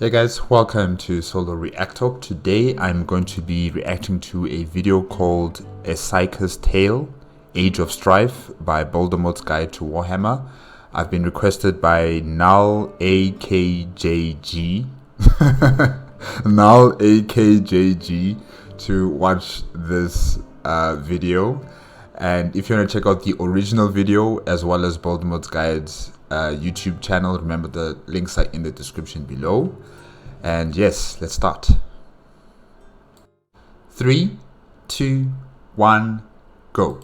Hey guys, welcome to Solo ReacTalk. Today I'm going to be reacting to a video called A PSYKER'S Tale, Age of Strife by Baldermort's Guide to Warhammer. I've been requested by Null AKJG Null AKJG to watch this video. And if you want to check out the original video as well as Baldermort's Guide's YouTube channel, remember the links are in the description below. And yes, let's start. 3, 2, 1, go.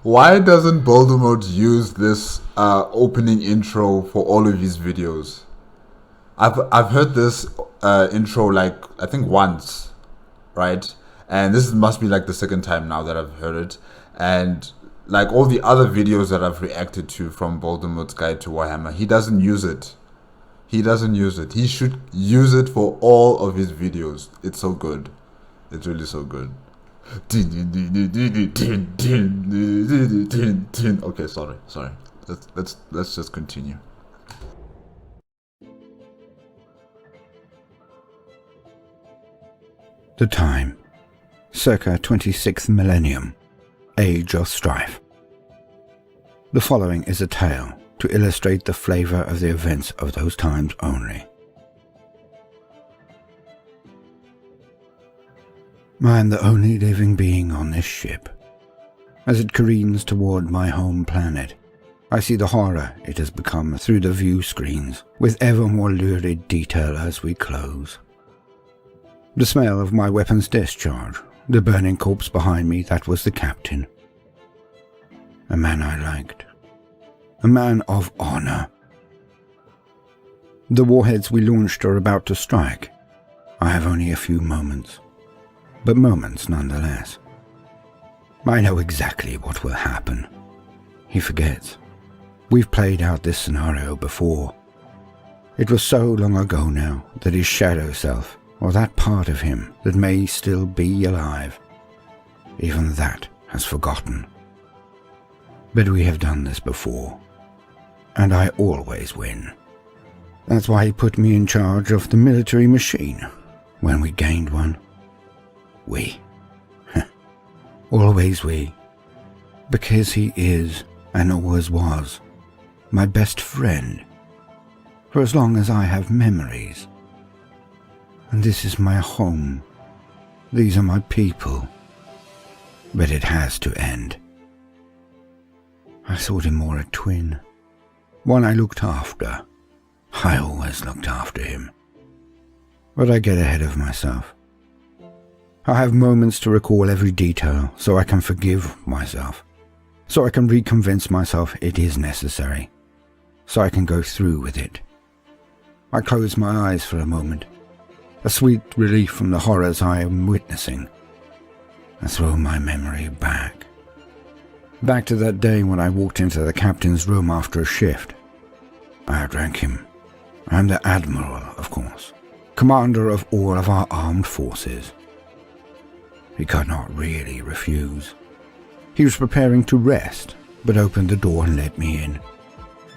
Why doesn't Baldermort use this opening intro for all of his videos? I've heard this intro like I think once, right? And this must be like the second time now that I've heard it. And like all the other videos that I've reacted to from Baldermort's Guide to Warhammer, he doesn't use it. He doesn't use it. He should use it for all of his videos. It's so good. It's really so good. Okay, sorry. Let's just continue. The time, circa 26th millennium, Age of Strife. The following is a tale to illustrate the flavor of the events of those times only. I am the only living being on this ship. As it careens toward my home planet, I see the horror it has become through the view screens, with ever more lurid detail as we close. The smell of my weapon's discharge, the burning corpse behind me, that was the captain. A man I liked. A man of honor. The warheads we launched are about to strike. I have only a few moments. But moments nonetheless. I know exactly what will happen. He forgets. We've played out this scenario before. It was so long ago now that his shadow self, or that part of him that may still be alive, even that has forgotten. But we have done this before, and I always win. That's why he put me in charge of the military machine when we gained one. We. Always we. Because he is, and always was, my best friend. For as long as I have memories. And this is my home. These are my people. But it has to end. I thought him more a twin. One I looked after. I always looked after him. But I get ahead of myself. I have moments to recall every detail so I can forgive myself, so I can reconvince myself it is necessary, so I can go through with it. I close my eyes for a moment, a sweet relief from the horrors I am witnessing. I throw my memory back to that day when I walked into the captain's room after a shift. I outrank him. I am the admiral, of course, commander of all of our armed forces. He could not really refuse. He was preparing to rest, but opened the door and let me in.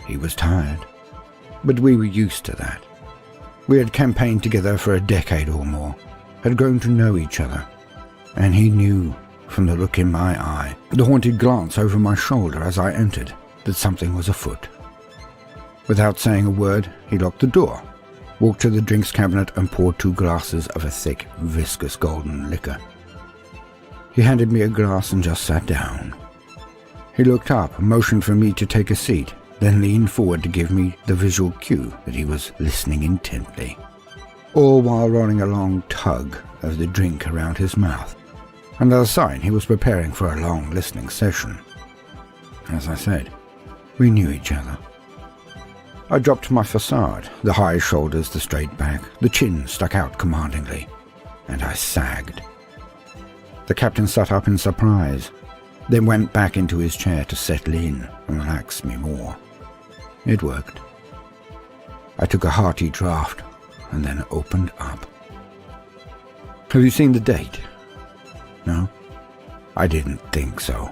He was tired, but we were used to that. We had campaigned together for a decade or more, had grown to know each other, and he knew, from the look in my eye, the haunted glance over my shoulder as I entered, that something was afoot. Without saying a word, he locked the door, walked to the drinks cabinet and poured 2 glasses of a thick, viscous golden liquor. He handed me a glass and just sat down. He looked up, motioned for me to take a seat, then leaned forward to give me the visual cue that he was listening intently, all while rolling a long tug of the drink around his mouth, another sign he was preparing for a long listening session. As I said, we knew each other. I dropped my facade, the high shoulders, the straight back, the chin stuck out commandingly, and I sagged. The captain sat up in surprise, then went back into his chair to settle in and relax me more. It worked. I took a hearty draught and then opened up. Have you seen the date? No? I didn't think so.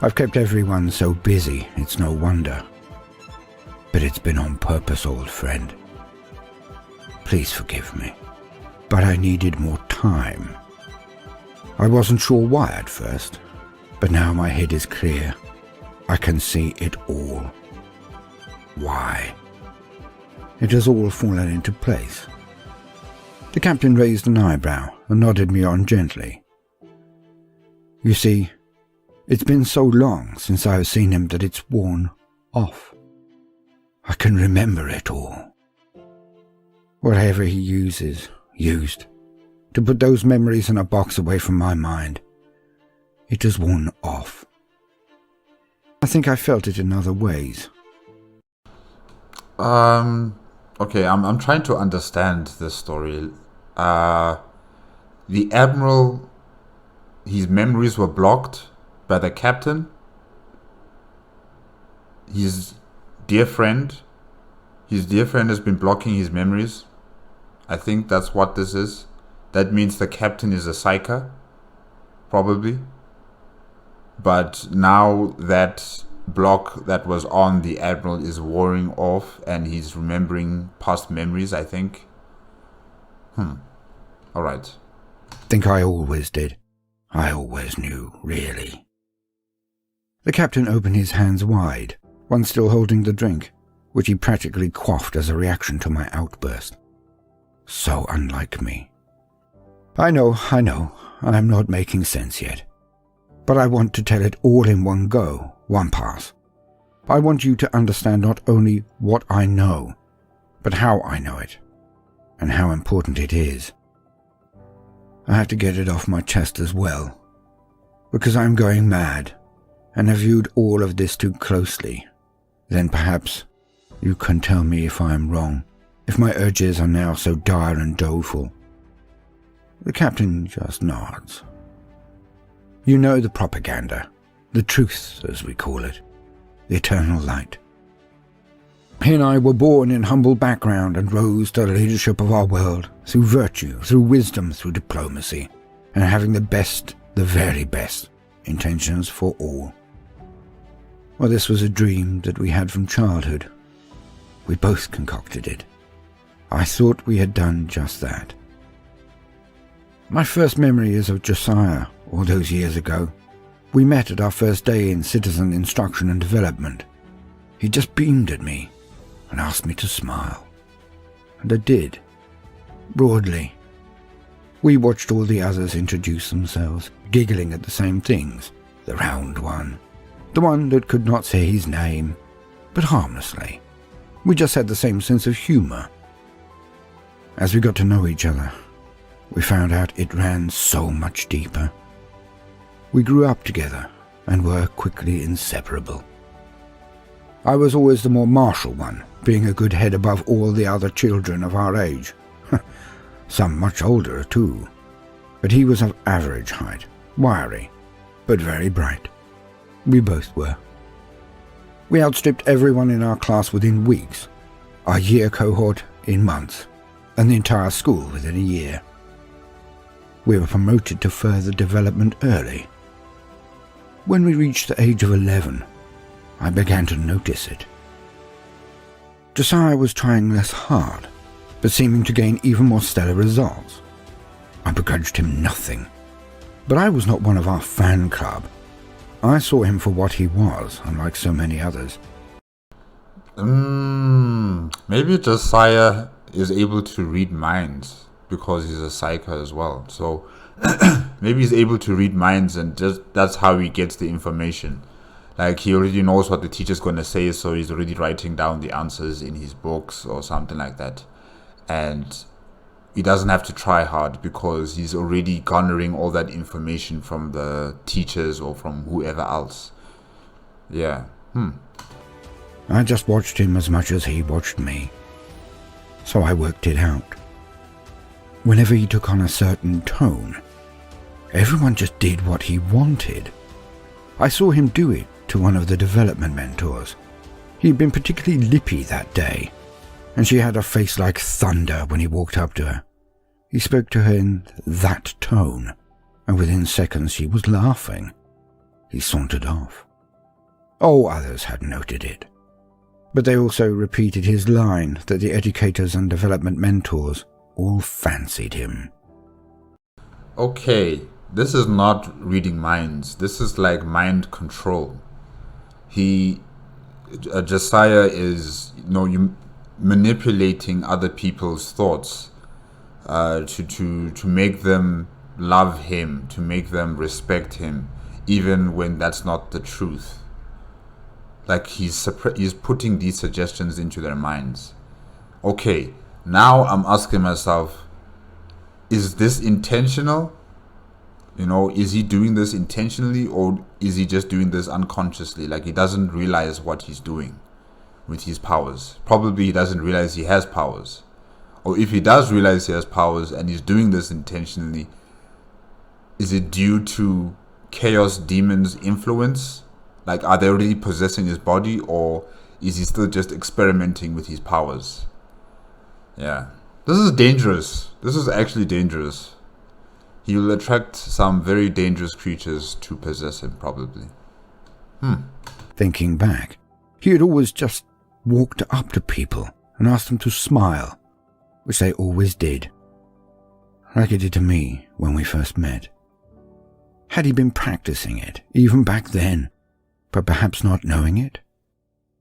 I've kept everyone so busy, it's no wonder. But it's been on purpose, old friend. Please forgive me, but I needed more time. I wasn't sure why at first, but now my head is clear. I can see it all. Why? It has all fallen into place. The captain raised an eyebrow and nodded me on gently. You see, it's been so long since I've seen him that it's worn off. I can remember it all. Whatever he used to put those memories in a box away from my mind. It is worn off. I think I felt it in other ways. Okay, I'm trying to understand this story. The Admiral, his memories were blocked by the captain. His dear friend has been blocking his memories. I think that's what this is. That means the captain is a psyker, probably. But now that block that was on the Admiral is wearing off and he's remembering past memories, I think. Alright. Think I always did. I always knew, really. The captain opened his hands wide, one still holding the drink, which he practically quaffed as a reaction to my outburst. So unlike me. I know, I'm not making sense yet. But I want to tell it all in one go, one pass. I want you to understand not only what I know, but how I know it, and how important it is. I have to get it off my chest as well, because I'm going mad, and have viewed all of this too closely. Then perhaps you can tell me if I am wrong, if my urges are now so dire and doleful. The captain just nods. You know the propaganda, the truth as we call it, the eternal light. He and I were born in humble background and rose to the leadership of our world through virtue, through wisdom, through diplomacy, and having the best, the very best, intentions for all. Well, this was a dream that we had from childhood. We both concocted it. I thought we had done just that. My first memory is of Josiah, all those years ago. We met at our first day in citizen instruction and development. He just beamed at me and asked me to smile. And I did, broadly. We watched all the others introduce themselves, giggling at the same things. The round one, the one that could not say his name, but harmlessly. We just had the same sense of humor. As we got to know each other, we found out it ran so much deeper. We grew up together and were quickly inseparable. I was always the more martial one, being a good head above all the other children of our age. Some much older too. But he was of average height, wiry, but very bright. We both were. We outstripped everyone in our class within weeks, our year cohort in months, and the entire school within a year. We were promoted to further development early. When we reached the age of 11, I began to notice it. Josiah was trying less hard, but seeming to gain even more stellar results. I begrudged him nothing, but I was not one of our fan club. I saw him for what he was, unlike so many others. Maybe Josiah is able to read minds because he's a psyker as well. So maybe he's able to read minds, and just that's how he gets the information. Like, he already knows what the teacher's going to say, so he's already writing down the answers in his books or something like that. And he doesn't have to try hard because he's already garnering all that information from the teachers or from whoever else. Yeah. I just watched him as much as he watched me. So I worked it out. Whenever he took on a certain tone, everyone just did what he wanted. I saw him do it to one of the development mentors. He'd been particularly lippy that day, and she had a face like thunder when he walked up to her. He spoke to her in that tone, and within seconds she was laughing. He sauntered off. Oh, others had noted it, but they also repeated his line that the educators and development mentors all fancied him. Okay, this is not reading minds. This is like mind control. Josiah is, manipulating other people's thoughts to make them love him, to make them respect him, even when that's not the truth. Like he's putting these suggestions into their minds. Okay, now I'm asking myself, is this intentional? Is he doing this intentionally, or is he just doing this unconsciously? Like he doesn't realize what he's doing with his powers. Probably he doesn't realize he has powers. Or if he does realize he has powers and he's doing this intentionally, is it due to chaos demons' influence? Like, are they already possessing his body, or is he still just experimenting with his powers? Yeah. This is dangerous. This is actually dangerous. He will attract some very dangerous creatures to possess him, probably. Thinking back, he had always just walked up to people and asked them to smile, which they always did, like he did to me when we first met. Had he been practicing it, even back then, but perhaps not knowing it?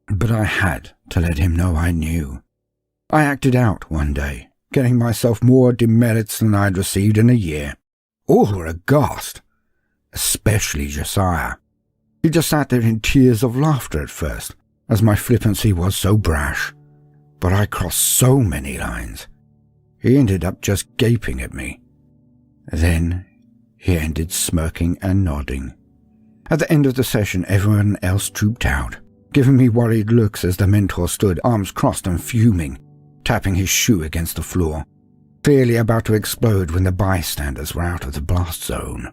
But I had to let him know I knew. I acted out one day, getting myself more demerits than I'd received in a year. All were aghast, especially Josiah. He just sat there in tears of laughter at first, as my flippancy was so brash. But I crossed so many lines. He ended up just gaping at me. Then he ended smirking and nodding. At the end of the session, everyone else trooped out, giving me worried looks as the mentor stood, arms crossed and fuming, tapping his shoe against the floor, clearly about to explode when the bystanders were out of the blast zone.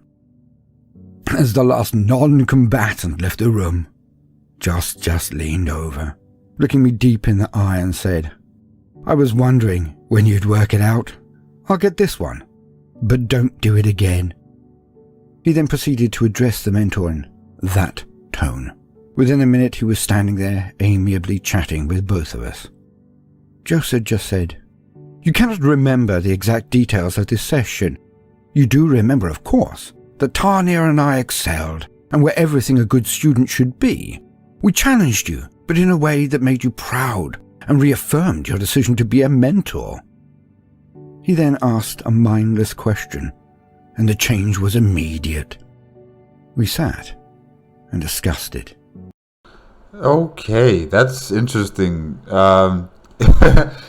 As the last non-combatant left the room, Joss just leaned over, looking me deep in the eye and said, "I was wondering when you'd work it out. I'll get this one, but don't do it again." He then proceeded to address the mentor in that tone. Within a minute he was standing there, amiably chatting with both of us. Joseph just said, "You cannot remember the exact details of this session. You do remember, of course, that Tarnia and I excelled, and were everything a good student should be. We challenged you, but in a way that made you proud, and reaffirmed your decision to be a mentor." He then asked a mindless question, and the change was immediate. We sat and discussed it. Okay, that's interesting.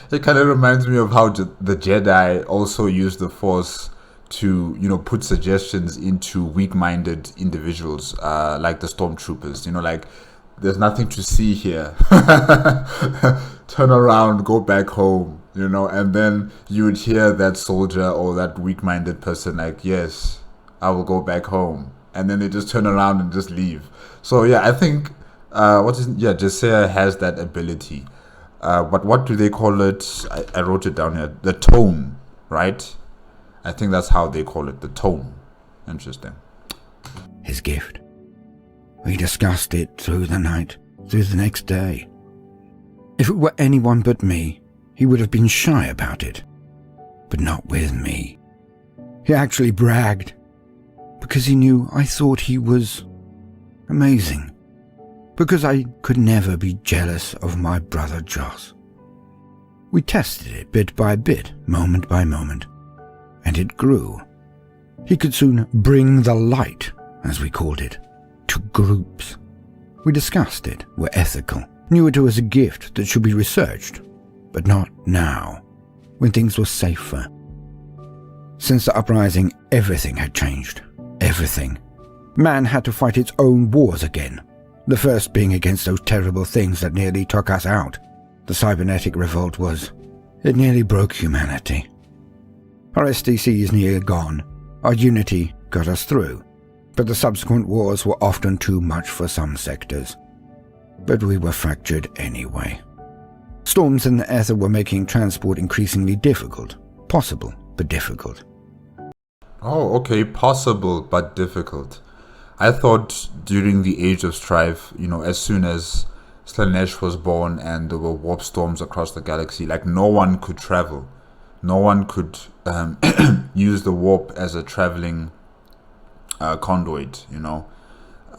It kind of reminds me of how the Jedi also use the Force to, put suggestions into weak-minded individuals, like the stormtroopers. Like, there's nothing to see here. Turn around, go back home, and then you would hear that soldier or that weak-minded person like, "Yes, I will go back home." And then they just turn around and just leave. So yeah, I think, Josiah has that ability. But what do they call it? I wrote it down here. The tone, right? I think that's how they call it, the tone. Interesting. His gift. We discussed it through the night, through the next day. If it were anyone but me, he would have been shy about it. But not with me. He actually bragged, because he knew I thought he was amazing. Because I could never be jealous of my brother Joss. We tested it bit by bit, moment by moment, and it grew. He could soon bring the light, as we called it, to groups. We discussed it, were ethical, knew it was a gift that should be researched, but not now, when things were safer. Since the uprising, everything had changed. Everything. Man had to fight its own wars again. The first being against those terrible things that nearly took us out. The cybernetic revolt it nearly broke humanity. Our SDC is near gone. Our unity got us through. But the subsequent wars were often too much for some sectors. but we were fractured anyway. Storms in the ether were making transport increasingly difficult. Possible, but difficult. Oh, okay, possible but difficult. I thought during the Age of Strife, as soon as Slanesh was born and there were warp storms across the galaxy, like no one could travel. No one could use the warp as a traveling conduit,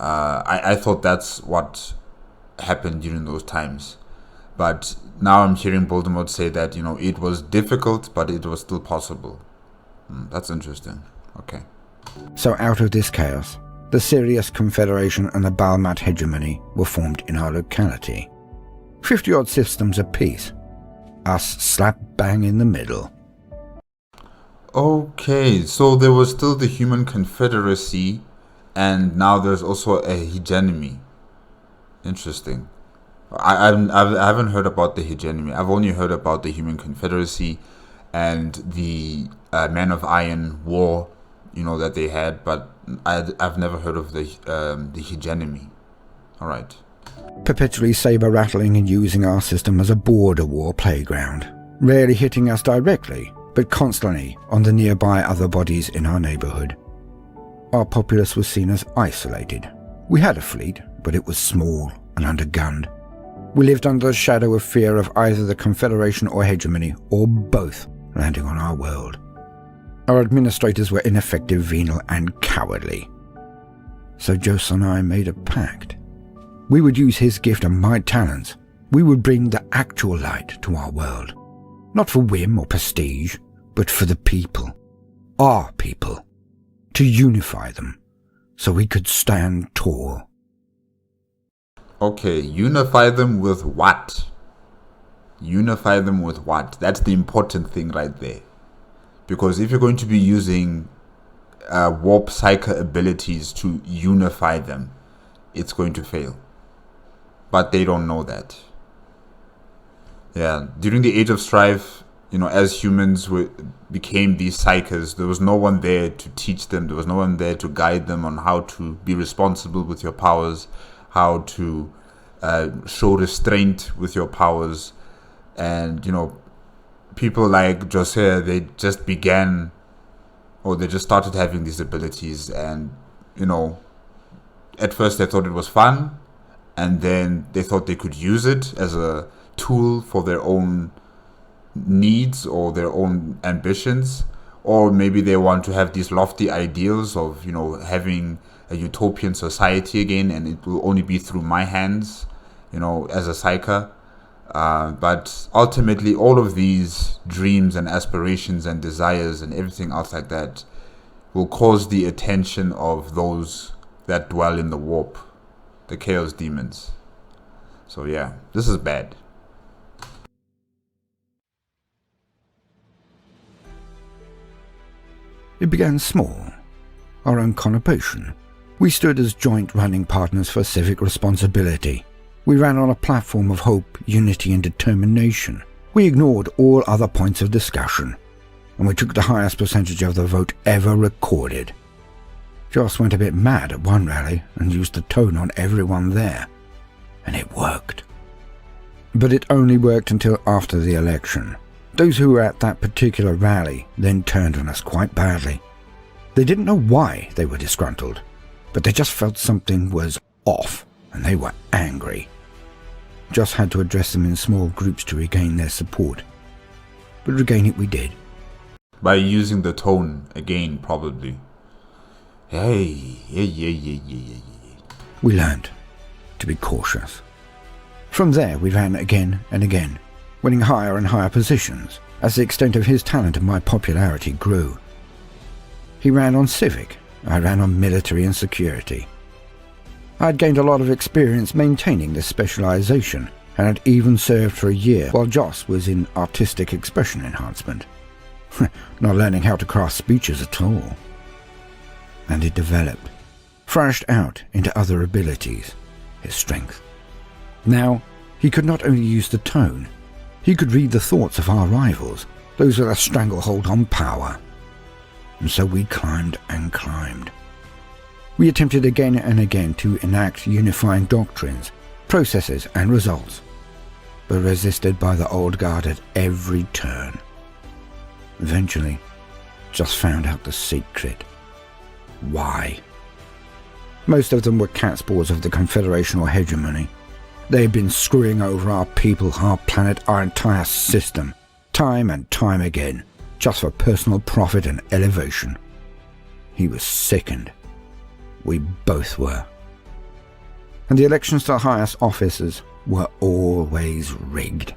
I thought that's what happened during those times. But now I'm hearing Baldermort say that, it was difficult, but it was still possible. That's interesting. Okay. So out of this chaos, the Sirius Confederation and the Balmat hegemony were formed in our locality. 50-odd systems apiece. Us slap bang in the middle. Okay, so there was still the Human Confederacy, and now there's also a hegemony. Interesting. I haven't heard about the hegemony. I've only heard about the Human Confederacy and the Man of Iron War, that they had, but I've never heard of the hegemony. All right. Perpetually saber-rattling and using our system as a border war playground, rarely hitting us directly, but constantly on the nearby other bodies in our neighborhood. Our populace was seen as isolated. We had a fleet, but it was small and undergunned. We lived under the shadow of fear of either the Confederation or hegemony, or both, landing on our world. Our administrators were ineffective, venal, and cowardly. So Jos and I made a pact. We would use his gift and my talents. We would bring the actual light to our world. Not for whim or prestige, but for the people. Our people. To unify them, so we could stand tall. Okay, unify them with what? Unify them with what? That's the important thing right there. Because if you're going to be using warp psyker abilities to unify them, it's going to fail. But they don't know that. Yeah, during the Age of Strife, as humans became these psykers, there was no one there to teach them. There was no one there to guide them on how to be responsible with your powers, how to show restraint with your powers. And, people like Josiah, they just began, or they just started having these abilities. And, at first they thought it was fun. And then they thought they could use it as a tool for their own needs or their own ambitions, or maybe they want to have these lofty ideals of having a utopian society again, and it will only be through my hands, as a psyker. But ultimately all of these dreams and aspirations and desires and everything else like that will cause the attention of those that dwell in the warp, the chaos demons. So yeah, this is bad. It began small, our own conurbation. We stood as joint running partners for civic responsibility. We ran on a platform of hope, unity and determination. We ignored all other points of discussion, and we took the highest percentage of the vote ever recorded. Jos went a bit mad at one rally and used the tone on everyone there, and it worked. But it only worked until after the election. Those who were at that particular rally then turned on us quite badly. They didn't know why they were disgruntled, but they just felt something was off, and they were angry. Jos had to address them in small groups to regain their support. But regain it we did. By using the tone again, probably. Hey. We learned to be cautious. From there we ran again and again, winning higher and higher positions as the extent of his talent and my popularity grew. He ran on civic, I ran on military and security. I had gained a lot of experience maintaining this specialization, and had even served for a year while Jos was in artistic expression enhancement. Not learning how to craft speeches at all. And it developed, flourished out into other abilities, his strength. Now, he could not only use the tone, he could read the thoughts of our rivals, those with a stranglehold on power. And so we climbed and climbed. We attempted again and again to enact unifying doctrines, processes and results, but resisted by the old guard at every turn. Eventually, just found out the secret. Why? Most of them were catspaws of the Confederational hegemony. They had been screwing over our people, our planet, our entire system, time and time again, just for personal profit and elevation. He was sickened. We both were. And the elections to highest officers were always rigged.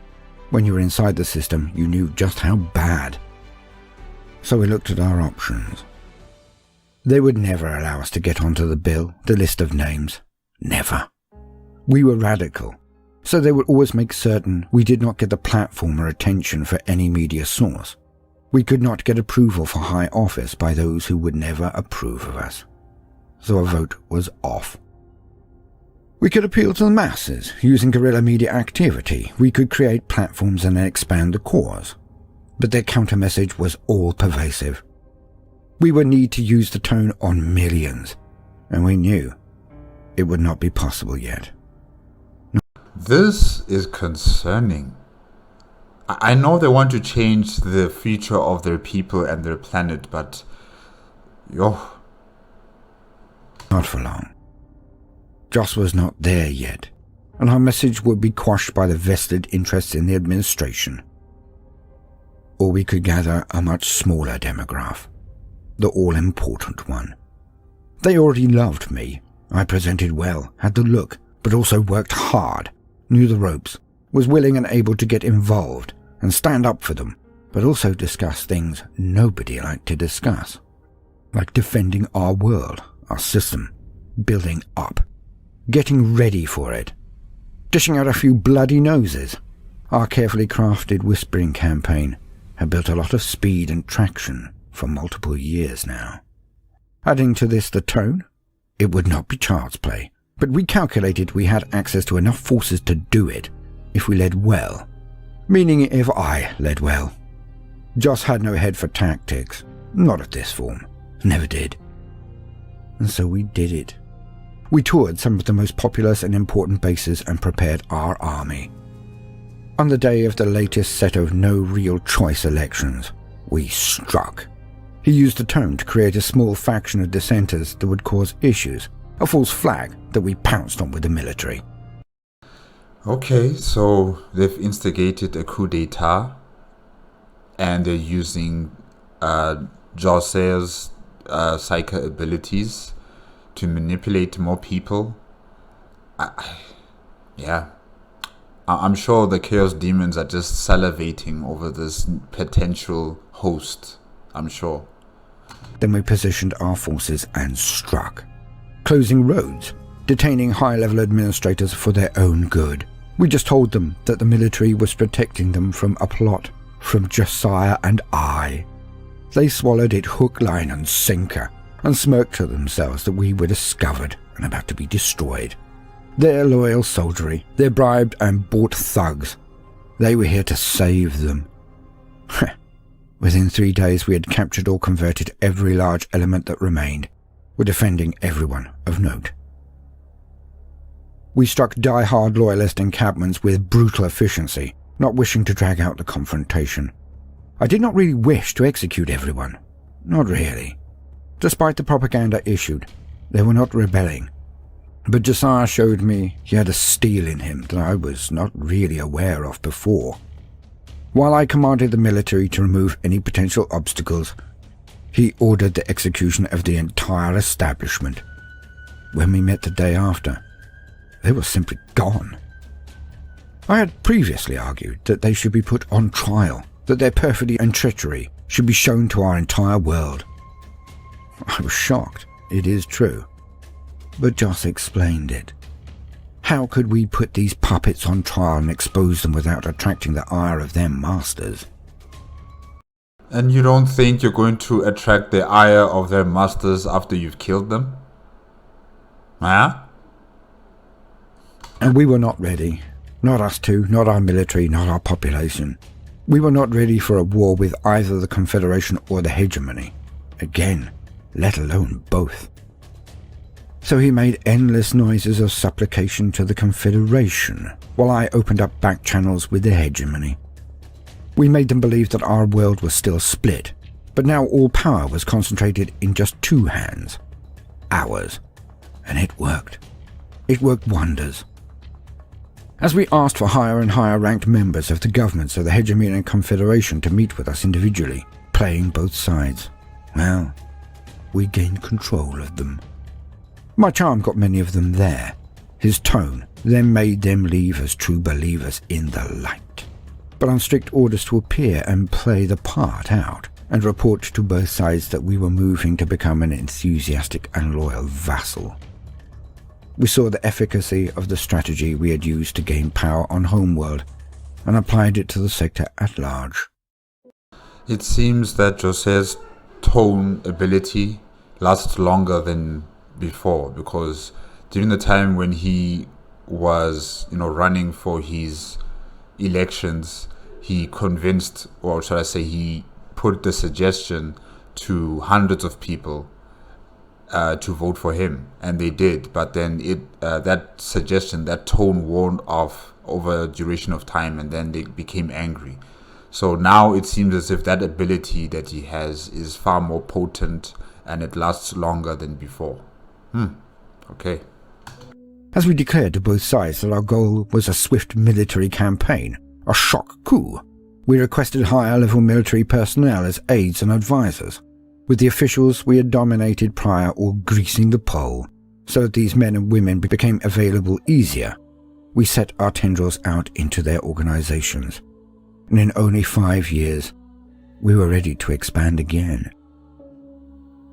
When you were inside the system, you knew just how bad. So we looked at our options. They would never allow us to get onto the bill, the list of names. Never. We were radical, so they would always make certain we did not get the platform or attention for any media source. We could not get approval for high office by those who would never approve of us. So a vote was off. We could appeal to the masses. Using guerrilla media activity, we could create platforms and expand the cause. But their counter-message was all-pervasive. We would need to use the tone on millions, and we knew it would not be possible yet. This is concerning. I know they want to change the future of their people and their planet, but not for long. Joss was not there yet, and our message would be quashed by the vested interests in the administration. Or we could gather a much smaller demographic, the all-important one. They already loved me. I presented well, had the look, but also worked hard, knew the ropes, was willing and able to get involved and stand up for them, but also discuss things nobody liked to discuss, like defending our world, our system, building up, getting ready for it, dishing out a few bloody noses. Our carefully crafted whispering campaign had built a lot of speed and traction for multiple years now. Adding to this the tone, it would not be child's play, but we calculated we had access to enough forces to do it if we led well, meaning if I led well. Joss had no head for tactics, not at this form, never did. And so we did it. We toured some of the most populous and important bases and prepared our army. On the day of the latest set of no real choice elections, we struck. He used the tone to create a small faction of dissenters that would cause issues, a false flag that we pounced on with the military. Okay, so they've instigated a coup d'etat, and they're using Joss's psyker abilities to manipulate more people. I'm sure the Chaos Demons are just salivating over this potential host, I'm sure. Then we positioned our forces and struck, closing roads, detaining high-level administrators for their own good. We just told them that the military was protecting them from a plot from Josiah and I. They swallowed it hook, line and sinker, and smirked to themselves that we were discovered and about to be destroyed. Their loyal soldiery, their bribed and bought thugs. They were here to save them. Within 3 days we had captured or converted every large element that remained. We're defending everyone of note. We struck die-hard loyalist encampments with brutal efficiency, not wishing to drag out the confrontation. I did not really wish to execute everyone. Not really. Despite the propaganda issued, they were not rebelling. But Josiah showed me he had a steel in him that I was not really aware of before. While I commanded the military to remove any potential obstacles, he ordered the execution of the entire establishment. When we met the day after, they were simply gone. I had previously argued that they should be put on trial, that their perfidy and treachery should be shown to our entire world. I was shocked, it is true. But Joss explained it. How could we put these puppets on trial and expose them without attracting the ire of their masters? And you don't think you're going to attract the ire of their masters after you've killed them? Huh? And we were not ready. Not us two, not our military, not our population. We were not ready for a war with either the Confederation or the hegemony. Again, let alone both. So he made endless noises of supplication to the Confederation, while I opened up back channels with the hegemony. We made them believe that our world was still split, but now all power was concentrated in just 2 hands. Ours. And it worked. It worked wonders. As we asked for higher and higher ranked members of the governments of the Hegemony and Confederation to meet with us individually, playing both sides, well, we gained control of them. My charm got many of them there. His tone then made them leave as true believers in the light. But on strict orders to appear and play the part out, and report to both sides that we were moving to become an enthusiastic and loyal vassal. We saw the efficacy of the strategy we had used to gain power on Homeworld, and applied it to the sector at large. It seems that Jose's tone ability lasts longer than before, because during the time when he was, running for his elections, he convinced, or should I say, he put the suggestion to hundreds of people to vote for him, and they did. But then that suggestion, that tone worn off over a duration of time, and then they became angry. So now it seems as if that ability that he has is far more potent, and it lasts longer than before. Okay. As we declared to both sides that our goal was a swift military campaign, a shock coup, we requested higher-level military personnel as aides and advisors, with the officials we had dominated prior all greasing the pole, so that these men and women became available easier. We set our tendrils out into their organizations, and in only 5 years, we were ready to expand again.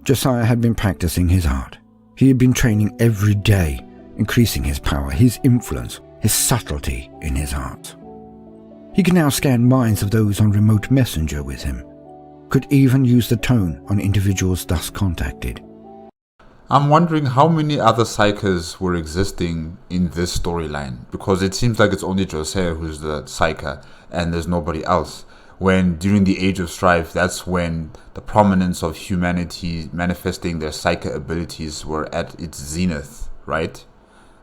Josiah had been practicing his art. He had been training every day, increasing his power, his influence, his subtlety in his art. He could now scan minds of those on remote messenger with him, could even use the tone on individuals thus contacted. I'm wondering how many other psykers were existing in this storyline, because it seems like it's only Josiah who's the psyker and there's nobody else. When during the Age of Strife, that's when the prominence of humanity manifesting their psyker abilities were at its zenith, right?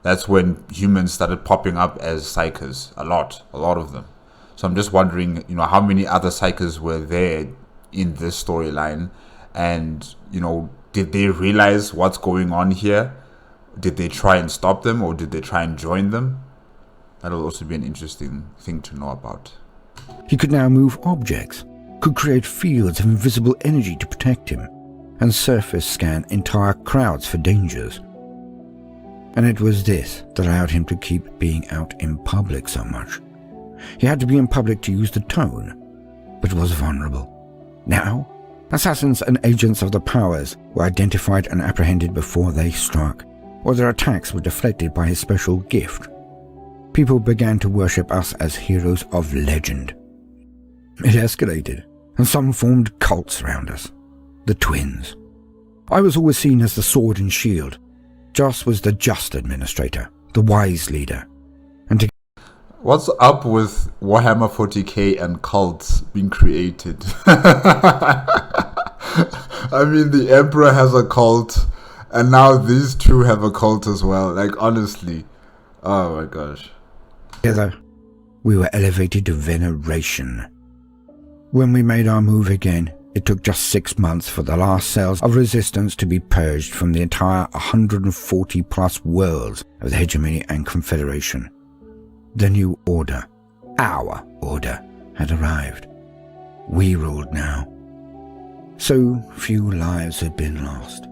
That's when humans started popping up as psykers, a lot of them. So I'm just wondering, how many other psykers were there in this storyline, and did they realize what's going on here? Did they try and stop them, or did they try and join them? That'll also be an interesting thing to know about. He could now move objects, could create fields of invisible energy to protect him, and surface scan entire crowds for dangers. And it was this that allowed him to keep being out in public so much. He had to be in public to use the tone, but was vulnerable. Now, assassins and agents of the powers were identified and apprehended before they struck, or their attacks were deflected by his special gift. People began to worship us as heroes of legend. It escalated, and some formed cults around us. The twins. I was always seen as the sword and shield. Joss was the just administrator, the wise leader. And what's up with Warhammer 40k and cults being created? I mean, the Emperor has a cult, and now these two have a cult as well. Like, honestly. Oh my gosh. Together, we were elevated to veneration. When we made our move again, it took just 6 months for the last cells of resistance to be purged from the entire 140-plus worlds of the Hegemony and Confederation. The new order, our order, had arrived. We ruled now. So few lives had been lost.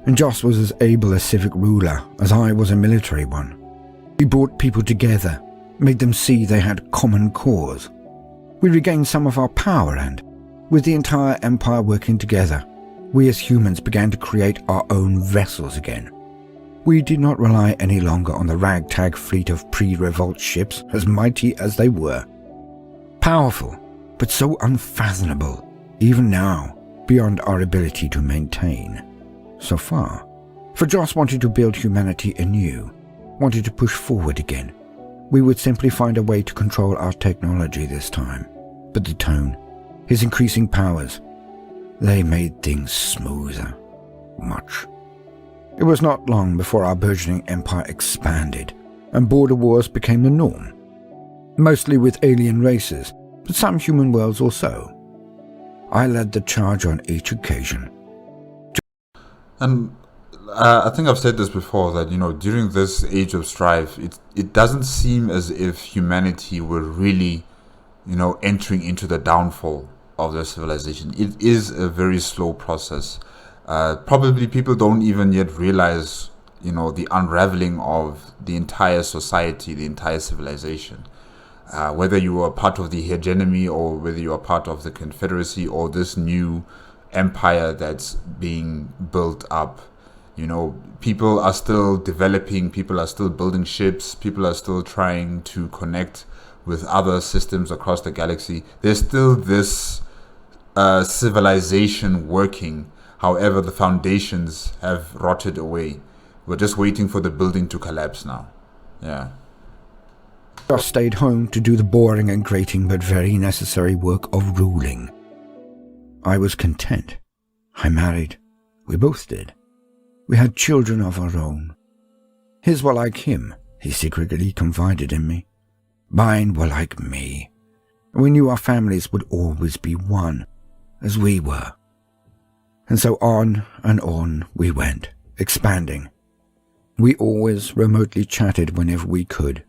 And Joss was as able a civic ruler as I was a military one. We brought people together, made them see they had common cause. We regained some of our power, and, with the entire empire working together, we as humans began to create our own vessels again. We did not rely any longer on the ragtag fleet of pre-revolt ships, as mighty as they were. Powerful, but so unfathomable, even now, beyond our ability to maintain. So far. For Joss wanted to build humanity anew, wanted to push forward again. We would simply find a way to control our technology this time. But the tone, his increasing powers, they made things smoother. Much. It was not long before our burgeoning empire expanded, and border wars became the norm, mostly with alien races, but some human worlds also. I led the charge on each occasion. And I think I've said this before, that, during this age of strife, it doesn't seem as if humanity were really, entering into the downfall of their civilization. It is a very slow process. Probably people don't even yet realize, the unraveling of the entire society, the entire civilization. Whether you are part of the hegemony, or whether you are part of the Confederacy, or this new empire that's being built up, people are still developing, people are still building ships, people are still trying to connect with other systems across the galaxy. There's still this civilization working. However, the foundations have rotted away. We're just waiting for the building to collapse now. Yeah. I stayed home to do the boring and grating but very necessary work of ruling. I was content. I married. We both did. We had children of our own. His were like him, he secretly confided in me. Mine were like me. We knew our families would always be one, as we were. And so on and on we went, expanding. We always remotely chatted whenever we could.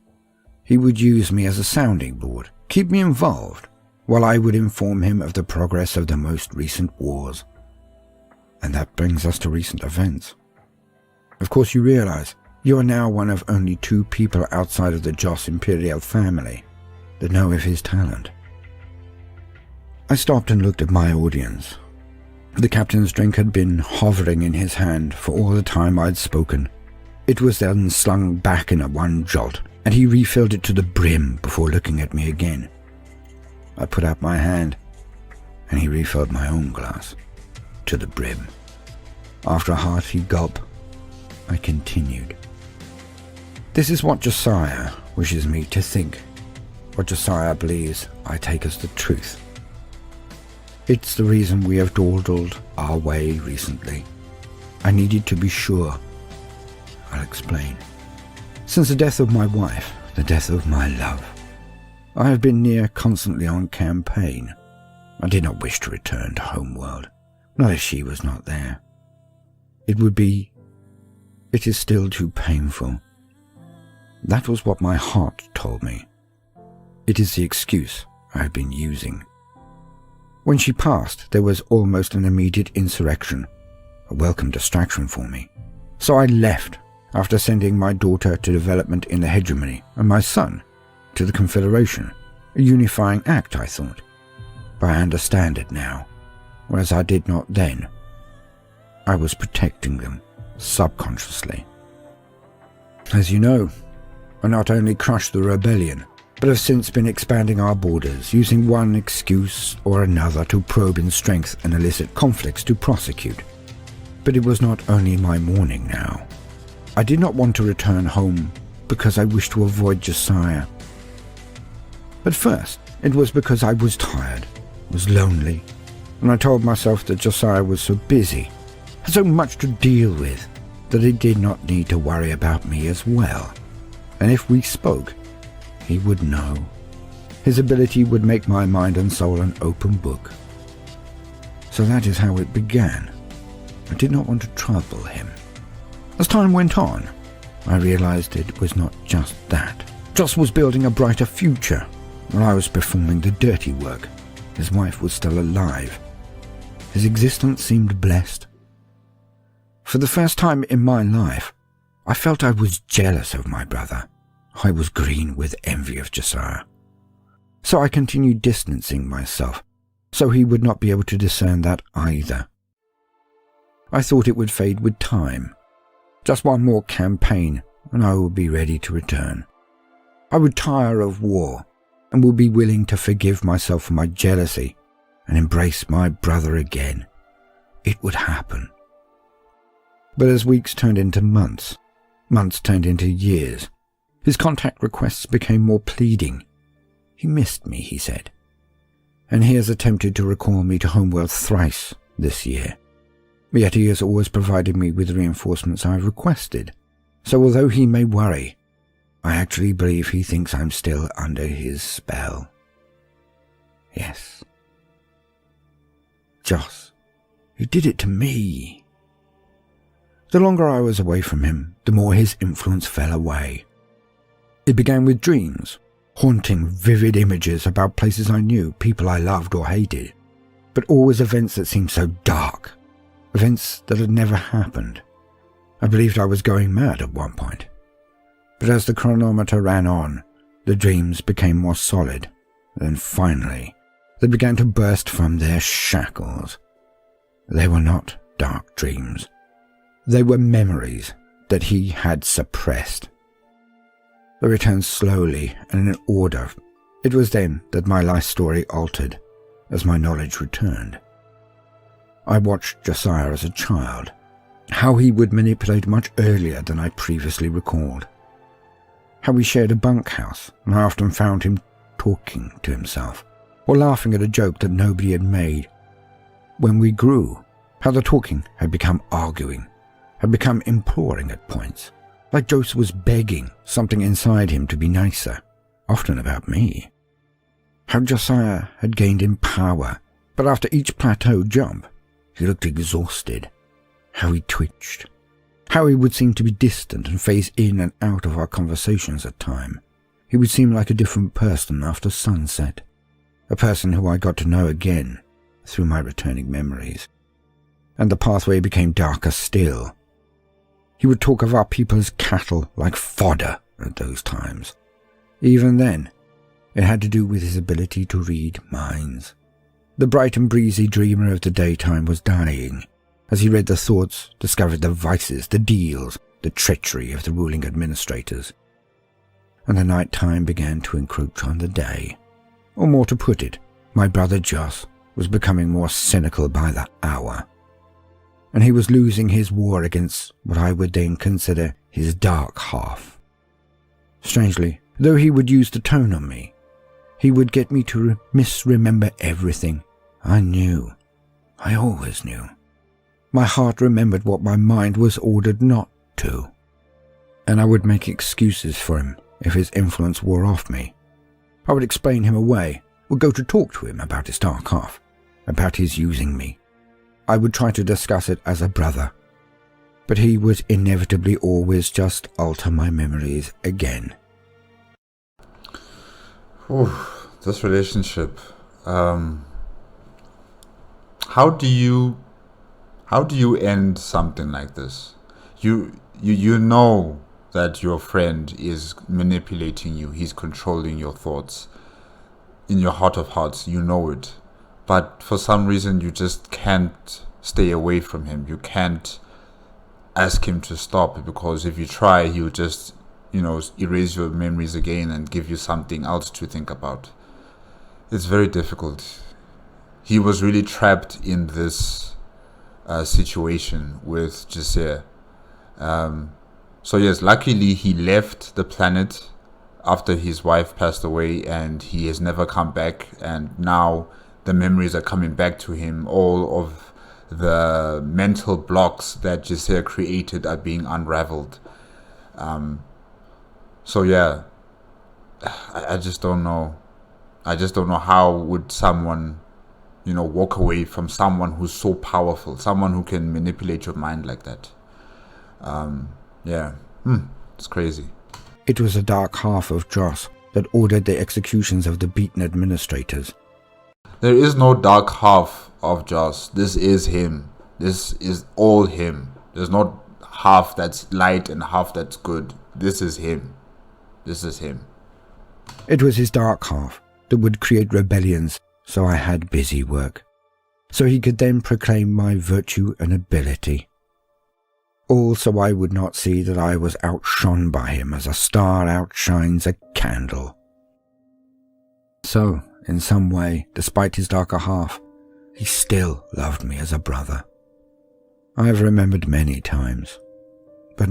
He would use me as a sounding board, keep me involved, while I would inform him of the progress of the most recent wars. And that brings us to recent events. Of course, you realize you are now one of only 2 people outside of the Joss Imperial family that know of his talent. I stopped and looked at my audience. The captain's drink had been hovering in his hand for all the time I'd spoken. It was then slung back in a one jolt, and he refilled it to the brim before looking at me again. I put out my hand, and he refilled my own glass to the brim. After a hearty gulp, I continued. This is what Josiah wishes me to think, what Josiah believes I take as the truth. It's the reason we have dawdled our way recently. I needed to be sure. I'll explain. Since the death of my wife, the death of my love, I have been near constantly on campaign. I did not wish to return to homeworld, not if she was not there. It is still too painful. That was what my heart told me. It is the excuse I have been using. When she passed, there was almost an immediate insurrection, a welcome distraction for me. So I left, after sending my daughter to development in the hegemony and my son to the Confederation. A unifying act, I thought. But I understand it now, whereas I did not then. I was protecting them, subconsciously. As you know, I not only crushed the rebellion, but have since been expanding our borders, using one excuse or another to probe in strength and elicit conflicts to prosecute. But it was not only my mourning now. I did not want to return home because I wished to avoid Josiah. At first, it was because I was tired, was lonely, and I told myself that Josiah was so busy, had so much to deal with, that he did not need to worry about me as well. And if we spoke, he would know. His ability would make my mind and soul an open book. So that is how it began. I did not want to trouble him. As time went on, I realized it was not just that. Joss was building a brighter future, while I was performing the dirty work. His wife was still alive. His existence seemed blessed. For the first time in my life, I felt I was jealous of my brother. I was green with envy of Josiah. So I continued distancing myself, so he would not be able to discern that either. I thought it would fade with time. Just one more campaign, and I would be ready to return. I would tire of war, and would be willing to forgive myself for my jealousy, and embrace my brother again. It would happen. But as weeks turned into months, months turned into years, his contact requests became more pleading. He missed me, he said, and he has attempted to recall me to homeworld thrice this year. Yet he has always provided me with the reinforcements I've requested. So although he may worry, I actually believe he thinks I'm still under his spell. Yes. Joss, he did it to me. The longer I was away from him, the more his influence fell away. It began with dreams, haunting, vivid images about places I knew, people I loved or hated, but always events that seemed so dark, events that had never happened. I believed I was going mad at one point. But as the chronometer ran on, the dreams became more solid. Then finally, they began to burst from their shackles. They were not dark dreams. They were memories that he had suppressed. They returned slowly and in order. It was then that my life story altered, as my knowledge returned. I watched Josiah as a child, how he would manipulate much earlier than I previously recalled. How we shared a bunkhouse, and I often found him talking to himself, or laughing at a joke that nobody had made. When we grew, how the talking had become arguing, had become imploring at points, like Joseph was begging something inside him to be nicer, often about me. How Josiah had gained in power, but after each plateau jump, he looked exhausted. How he twitched. How he would seem to be distant and phase in and out of our conversations at times. He would seem like a different person after sunset, a person who I got to know again through my returning memories. And the pathway became darker still. He would talk of our people as cattle, like fodder at those times. Even then, it had to do with his ability to read minds. The bright and breezy dreamer of the daytime was dying, as he read the thoughts, discovered the vices, the deals, the treachery of the ruling administrators. And the night time began to encroach on the day. Or more to put it, my brother Joss was becoming more cynical by the hour. And he was losing his war against what I would then consider his dark half. Strangely, though he would use the tone on me, he would get me to misremember everything. I knew. I always knew. My heart remembered what my mind was ordered not to. And I would make excuses for him if his influence wore off me. I would explain him away, would go to talk to him about his dark half, about his using me. I would try to discuss it as a brother, but he would inevitably always just alter my memories again. This relationship. How do you end something like this? You know that your friend is manipulating you. He's controlling your thoughts. In your heart of hearts, you know it. But for some reason, you just can't stay away from him. You can't ask him to stop, because if you try, he'll just, erase your memories again and give you something else to think about. It's very difficult. He was really trapped in this situation with Josiah. So yes, luckily he left the planet after his wife passed away, and he has never come back. And now the memories are coming back to him. All of the mental blocks that Josiah created are being unraveled. So yeah, I just don't know. I just don't know how would someone, walk away from someone who's so powerful, someone who can manipulate your mind like that. It's crazy. It was a dark half of Joss that ordered the executions of the beaten administrators. There is no dark half of Joss. This is him. This is all him. There's not half that's light and half that's good. This is him. This is him. It was his dark half that would create rebellions, so I had busy work, so he could then proclaim my virtue and ability. All so I would not see that I was outshone by him as a star outshines a candle. So, in some way, despite his darker half, he still loved me as a brother. I have remembered many times, but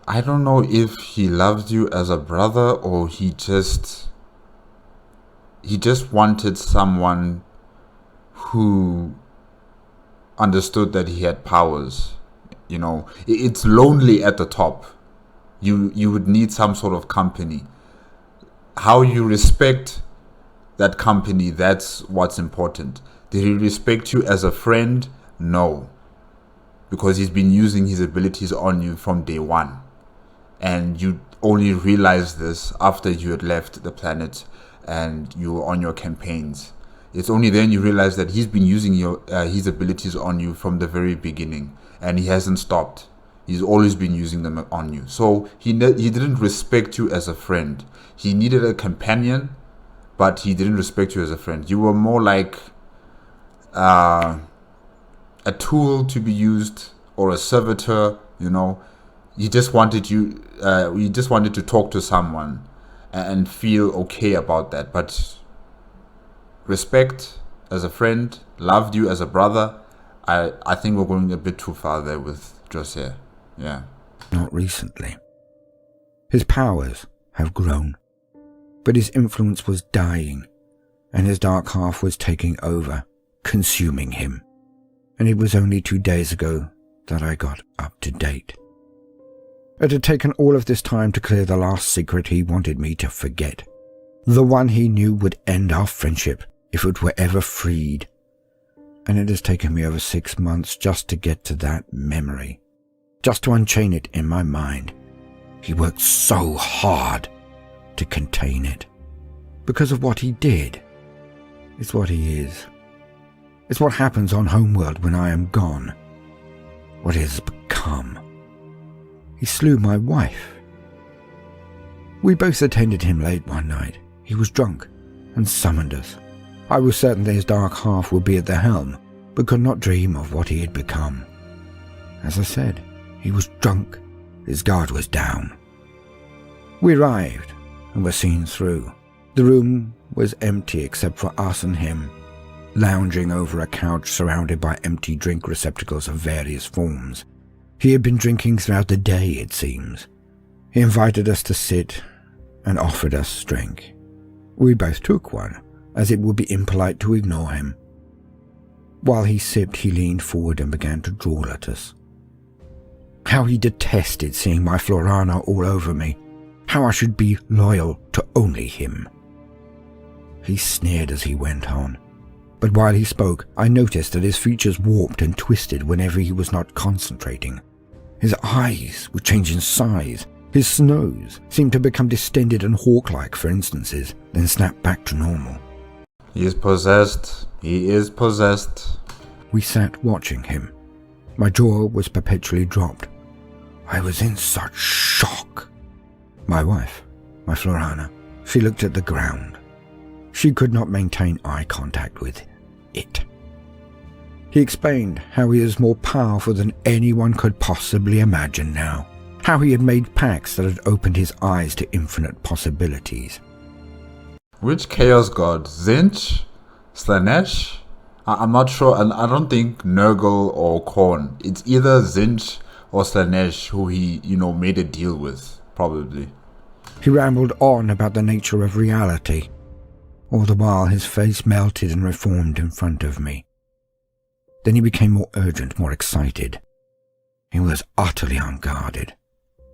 I don't know if he loved you as a brother, or he just wanted someone who understood that he had powers. You know, it's lonely at the top. You would need some sort of company. How you respect that company, that's what's important. Did he respect you as a friend? No. Because he's been using his abilities on you from day one. And you only realized this after you had left the planet and you were on your campaigns. It's only then you realize that he's been using his abilities on you from the very beginning, and he hasn't stopped. He's always been using them on you. So he didn't respect you as a friend. He needed a companion, but he didn't respect you as a friend. You were more like a tool to be used, or a servitor. You know, he just wanted you. He just wanted to talk to someone and feel okay about that. But respect as a friend, loved you as a brother. I think we're going a bit too far there with Jose. Yeah. Not recently. His powers have grown, but his influence was dying, and his dark half was taking over, consuming him. And it was only 2 days ago that I got up to date. It had taken all of this time to clear the last secret he wanted me to forget. The one he knew would end our friendship if it were ever freed. And it has taken me over 6 months just to get to that memory, just to unchain it in my mind. He worked so hard to contain it. Because of what he did. It's what he is. It's what happens on Homeworld when I am gone. What it has become. He slew my wife. We both attended him late one night. He was drunk and summoned us. I was certain that his dark half would be at the helm, but could not dream of what he had become. As I said, he was drunk. His guard was down. We arrived and were seen through. The room was empty except for us and him, lounging over a couch surrounded by empty drink receptacles of various forms. He had been drinking throughout the day, it seems. He invited us to sit and offered us drink. We both took one, as it would be impolite to ignore him. While he sipped, he leaned forward and began to drawl at us. How he detested seeing my Florana all over me. How I should be loyal to only him. He sneered as he went on. But while he spoke, I noticed that his features warped and twisted whenever he was not concentrating. His eyes would change in size. His nose seemed to become distended and hawk-like for instances, then snap back to normal. He is possessed. He is possessed. We sat watching him. My jaw was perpetually dropped. I was in such shock. My wife, my Florana, she looked at the ground. She could not maintain eye contact with it. He explained how he is more powerful than anyone could possibly imagine now. How he had made pacts that had opened his eyes to infinite possibilities. Which chaos god? Zinch? Slanesh? I'm not sure, and I don't think Nurgle or Korn. It's either Zinch or Slanesh who he, made a deal with, probably. He rambled on about the nature of reality. All the while his face melted and reformed in front of me. Then he became more urgent, more excited. He was utterly unguarded.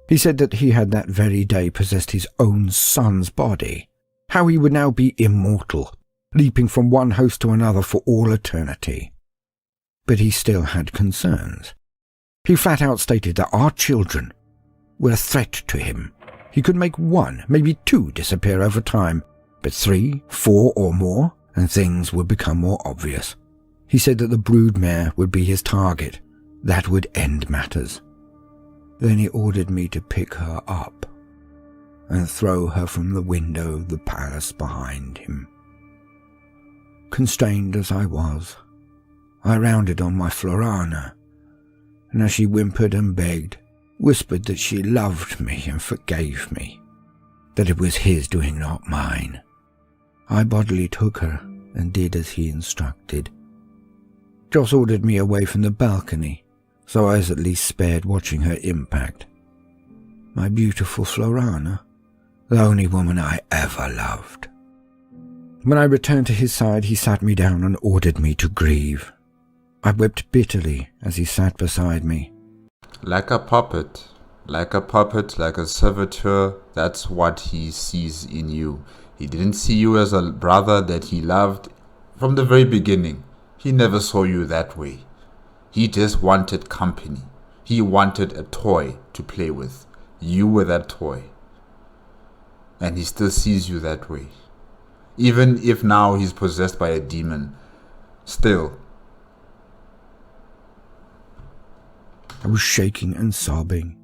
He said that he had that very day possessed his own son's body. How he would now be immortal, leaping from one host to another for all eternity. But he still had concerns. He flat out stated that our children were a threat to him. He could make 1, maybe 2 disappear over time, but 3, 4 or more, and things would become more obvious. He said that the broodmare would be his target. That would end matters. Then he ordered me to pick her up and throw her from the window of the palace behind him. Constrained as I was, I rounded on my Florana, and as she whimpered and begged, whispered that she loved me and forgave me, that it was his doing, not mine. I bodily took her and did as he instructed. Joss ordered me away from the balcony, so I was at least spared watching her impact. My beautiful Florana, the only woman I ever loved. When I returned to his side, he sat me down and ordered me to grieve. I wept bitterly as he sat beside me. Like a puppet, like a servitor, that's what he sees in you. He didn't see you as a brother that he loved from the very beginning. He never saw you that way. He just wanted company. He wanted a toy to play with. You were that toy. And he still sees you that way. Even if now he's possessed by a demon, still. I was shaking and sobbing.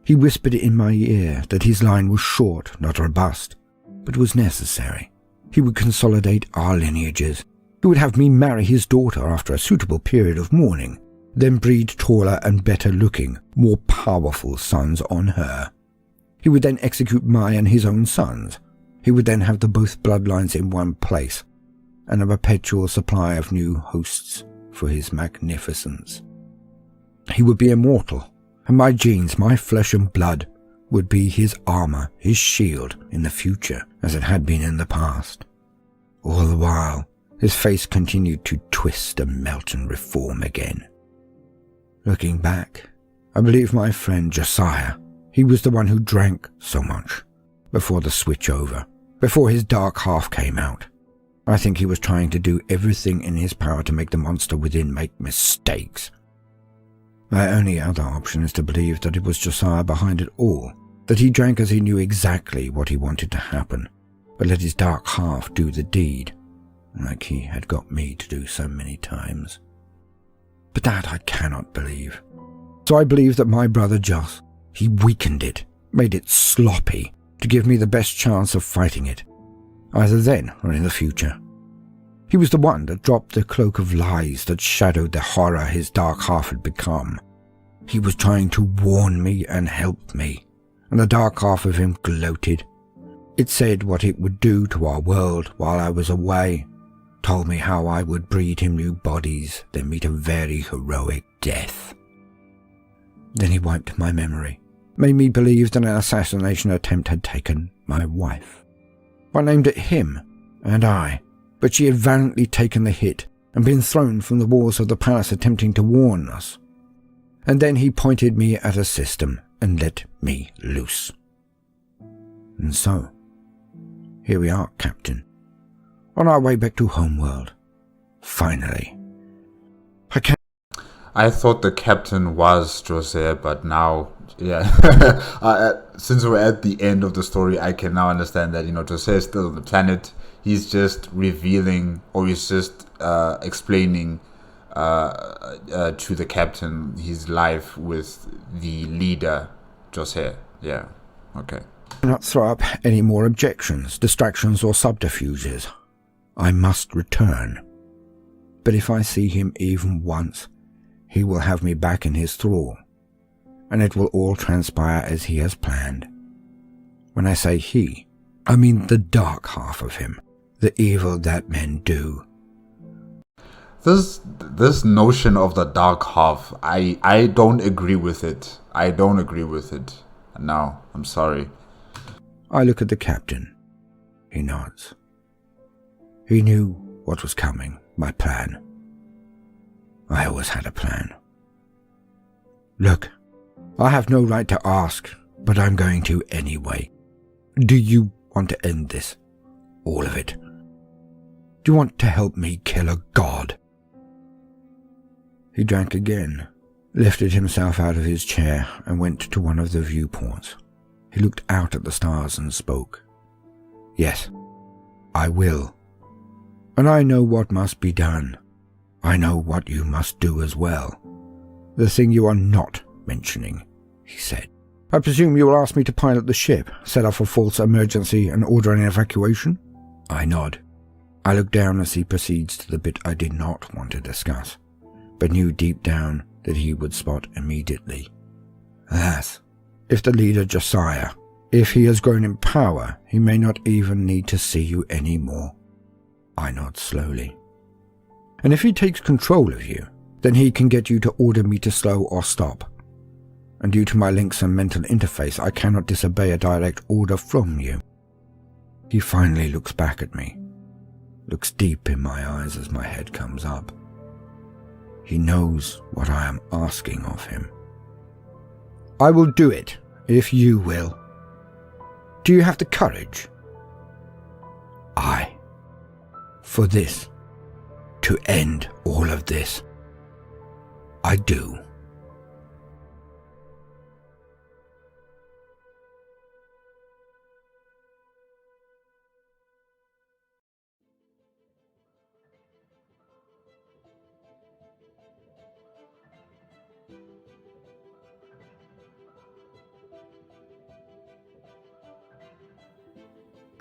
He whispered in my ear that his line was short, not robust, but was necessary. He would consolidate our lineages. He would have me marry his daughter after a suitable period of mourning, then breed taller and better-looking, more powerful sons on her. He would then execute my and his own sons. He would then have the both bloodlines in one place, and a perpetual supply of new hosts for his magnificence. He would be immortal, and my genes, my flesh and blood, would be his armor, his shield in the future, as it had been in the past. All the while, his face continued to twist and melt and reform again. Looking back, I believe my friend Josiah, he was the one who drank so much before the switch over, before his dark half came out. I think he was trying to do everything in his power to make the monster within make mistakes. My only other option is to believe that it was Josiah behind it all, that he drank as he knew exactly what he wanted to happen, but let his dark half do the deed, like he had got me to do so many times. But that I cannot believe. So I believe that my brother Joss, he weakened it, made it sloppy, to give me the best chance of fighting it, either then or in the future. He was the one that dropped the cloak of lies that shadowed the horror his dark half had become. He was trying to warn me and help me, and the dark half of him gloated. It said what it would do to our world while I was away, told me how I would breed him new bodies, then meet a very heroic death. Then he wiped my memory, made me believe that an assassination attempt had taken my wife. I named it him and I, but she had valiantly taken the hit and been thrown from the walls of the palace attempting to warn us. And then he pointed me at a system and let me loose. And so, here we are, Captain, on our way back to Homeworld. Finally. I thought the captain was Jose, but now, yeah, since we're at the end of the story, I can now understand that, Jose is still on the planet. He's just revealing, or he's just explaining to the captain his life with the leader, Jose. Yeah, okay. I cannot throw up any more objections, distractions, or subterfuges. I must return. But if I see him even once, he will have me back in his thrall, and it will all transpire as he has planned. When I say he, I mean the dark half of him, the evil that men do. This notion of the dark half, I don't agree with it. I don't agree with it. No, I'm sorry. I look at the captain. He nods. He knew what was coming, my plan. I always had a plan. Look, I have no right to ask, but I'm going to anyway. Do you want to end this? All of it? Do you want to help me kill a god? He drank again, lifted himself out of his chair and went to one of the viewports. He looked out at the stars and spoke. Yes, I will. And I know what must be done. I know what you must do as well. The thing you are not mentioning, he said. I presume you will ask me to pilot the ship, set off a false emergency and order an evacuation? I nod. I look down as he proceeds to the bit I did not want to discuss, but knew deep down that he would spot immediately. That, if the leader Josiah, if he has grown in power, he may not even need to see you anymore. I nod slowly. And if he takes control of you, then he can get you to order me to slow or stop. And due to my links and mental interface, I cannot disobey a direct order from you. He finally looks back at me, looks deep in my eyes as my head comes up. He knows what I am asking of him. I will do it, if you will. Do you have the courage? Aye. For this. To end all of this. I do.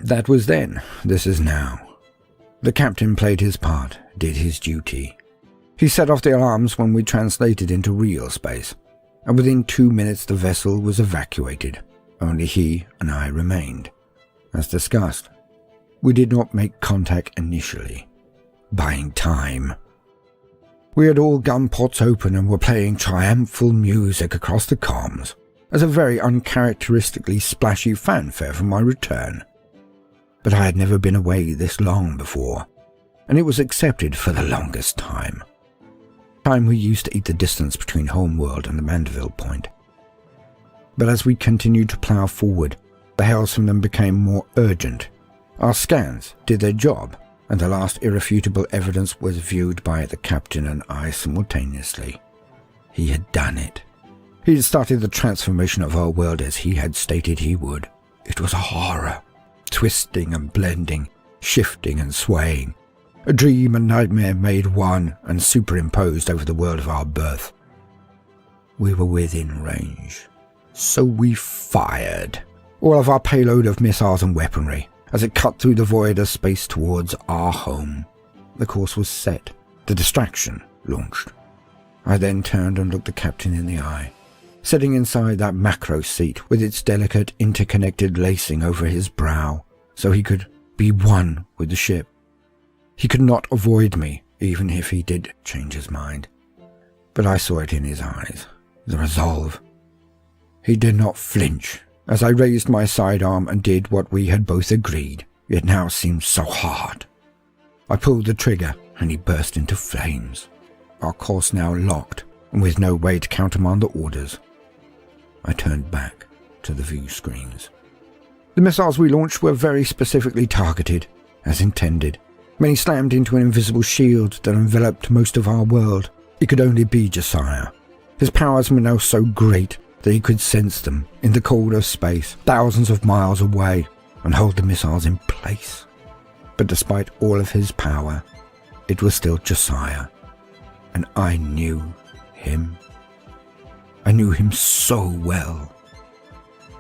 That was then, this is now. The captain played his part, did his duty. He set off the alarms when we translated into real space, and within 2 minutes the vessel was evacuated. Only he and I remained. As discussed, we did not make contact initially, buying time. We had all gun pots open and were playing triumphal music across the comms, as a very uncharacteristically splashy fanfare for my return. But I had never been away this long before, and it was accepted for the longest time. Time we used to eat the distance between Homeworld and the Mandeville point. But as we continued to plough forward, the hails from them became more urgent. Our scans did their job, and the last irrefutable evidence was viewed by the captain and I simultaneously. He had done it. He had started the transformation of our world as he had stated he would. It was a horror. Twisting and blending, shifting and swaying. A dream and nightmare made one and superimposed over the world of our birth. We were within range, so we fired all of our payload of missiles and weaponry as it cut through the void of space towards our home. The course was set, the distraction launched. I then turned and looked the captain in the eye, sitting inside that macro seat with its delicate interconnected lacing over his brow, so he could be one with the ship. He could not avoid me, even if he did change his mind. But I saw it in his eyes, the resolve. He did not flinch, as I raised my sidearm and did what we had both agreed, yet now seemed so hard. I pulled the trigger, and he burst into flames. Our course now locked, and with no way to countermand the orders. I turned back to the view screens. The missiles we launched were very specifically targeted, as intended. Many slammed into an invisible shield that enveloped most of our world. It could only be Josiah. His powers were now so great that he could sense them in the cold of space, thousands of miles away, and hold the missiles in place. But despite all of his power, it was still Josiah, and I knew him. I knew him so well.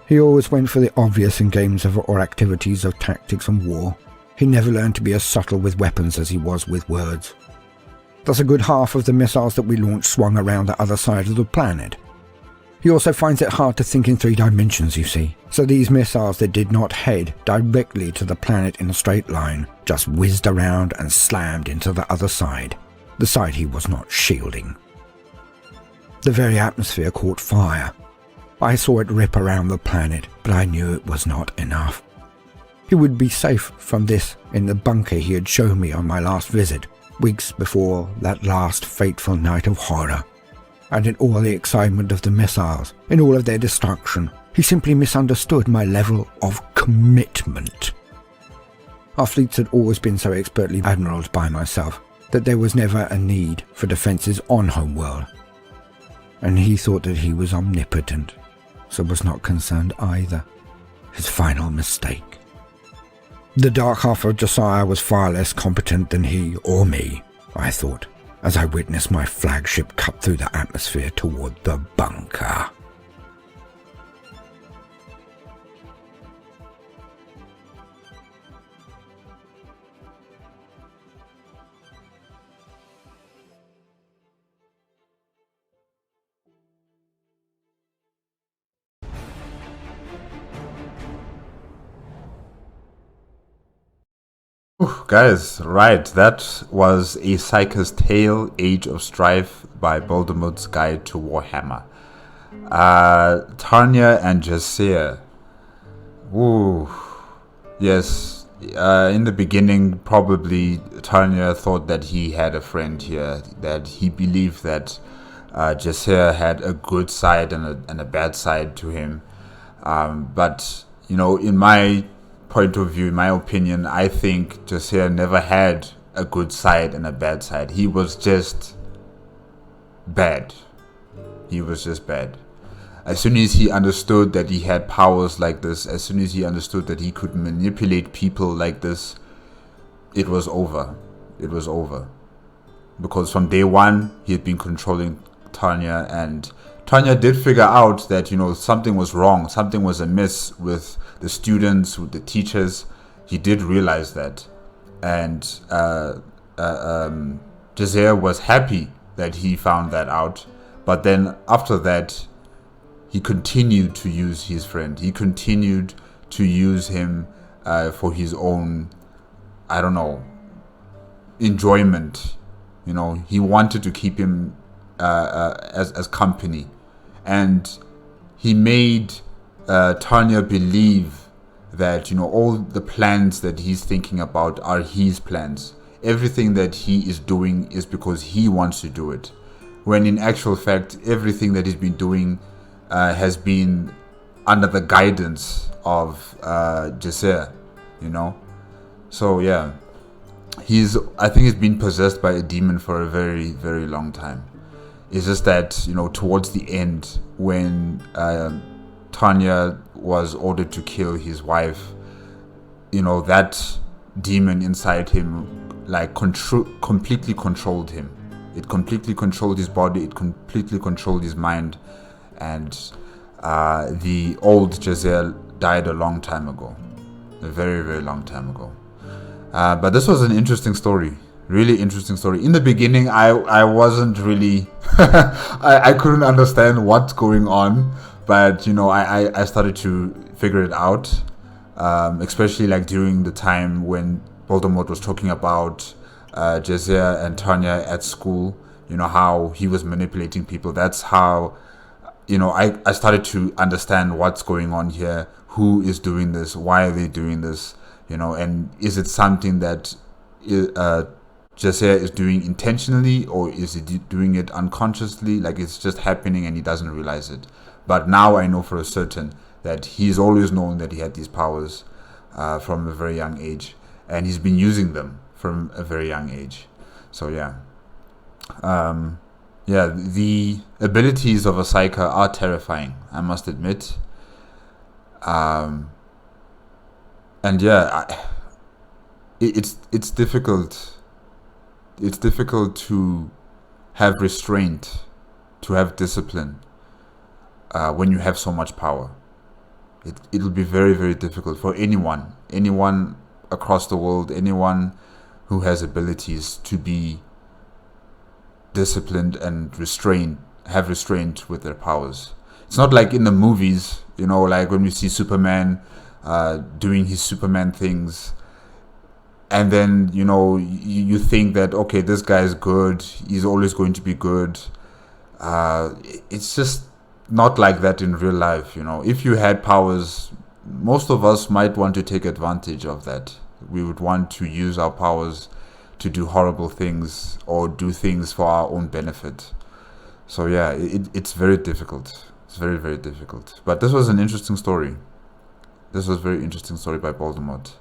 He always went for the obvious in games or activities of tactics and war. He never learned to be as subtle with weapons as he was with words. Thus a good half of the missiles that we launched swung around the other side of the planet. He also finds it hard to think in 3 dimensions, you see. So these missiles that did not head directly to the planet in a straight line just whizzed around and slammed into the other side, the side he was not shielding. The very atmosphere caught fire. I saw it rip around the planet, but I knew it was not enough. He would be safe from this in the bunker he had shown me on my last visit, weeks before that last fateful night of horror. And in all the excitement of the missiles, in all of their destruction, he simply misunderstood my level of commitment. Our fleets had always been so expertly admiraled by myself that there was never a need for defences on Homeworld. And he thought that he was omnipotent, so was not concerned either. His final mistake. The dark half of Josiah was far less competent than he or me, I thought, as I witnessed my flagship cut through the atmosphere toward the bunker. Guys, right, that was a Psyker's Tale, Age of Strife by Baldermort's Guide to Warhammer. Tanya and Jasiah. Ooh, yes, In the beginning, probably Tanya thought that he had a friend here, that he believed that Jasir had a good side and a bad side to him. But, you know, in my point of view, in my opinion, I think Jasir never had a good side and a bad side. He was just bad. He was just bad. As soon as he understood that he had powers like this, as soon as he understood that he could manipulate people like this, it was over. It was over. Because from day one, he had been controlling Tanya, and Tanya did figure out that, you know, something was wrong, something was amiss with the students, with the teachers. He did realize that. And Jasir was happy that he found that out. But then after that, he continued to use his friend. He continued to use him for his own, I don't know, enjoyment. You know, he wanted to keep him as company. And he made Tanya believe that, you know, all the plans that he's thinking about are his plans. Everything that he is doing is because he wants to do it. When in actual fact, everything that he's been doing has been under the guidance of Jasir, you know. So yeah, I think he's been possessed by a demon for a very, very long time. It's just that, you know, towards the end, when Tanya was ordered to kill his wife, you know, that demon inside him, like, completely controlled him. It completely controlled his body. It completely controlled his mind. And the old Jasir died a long time ago, a very, very long time ago. But this was an interesting story, really interesting story. In the beginning, I wasn't really, I couldn't understand what's going on, but, you know, I started to figure it out, especially like during the time when Baldermort was talking about Jasir and Tanya at school, you know, how he was manipulating people. That's how, you know, I started to understand what's going on here, who is doing this, why are they doing this, you know, and is it something that Jasir is doing intentionally, or is he doing it unconsciously, like it's just happening and he doesn't realize it. But now I know for a certain that he's always known that he had these powers from a very young age, and he's been using them from a very young age. So yeah. Yeah, the abilities of a Psyker are terrifying, I must admit. And yeah, it's difficult. It's difficult to have restraint, to have discipline when you have so much power. It'll be very, very difficult for anyone across the world, anyone who has abilities, to be disciplined and have restraint with their powers. It's not like in the movies, you know, like when we see Superman doing his Superman things, and then, you know, you think that, okay, this guy is good, he's always going to be good. It's just not like that in real life, you know. If you had powers, most of us might want to take advantage of that. We would want to use our powers to do horrible things or do things for our own benefit. So yeah, it's very difficult. It's very, very difficult. But this was an interesting story. This was a very interesting story by Baldermort.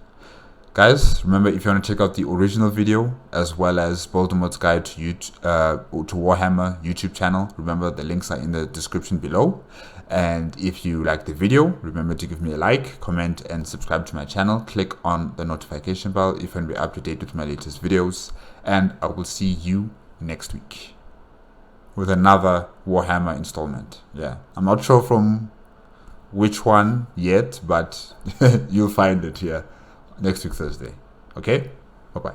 Guys, remember, if you want to check out the original video as well as Baldermort's guide to Warhammer YouTube channel, remember the links are in the description below. And if you like the video, remember to give me a like, comment, and subscribe to my channel. Click on the notification bell if you want to be up to date with my latest videos. And I will see you next week with another Warhammer installment. Yeah, I'm not sure from which one yet, but you'll find it here next week Thursday. Okay, bye bye.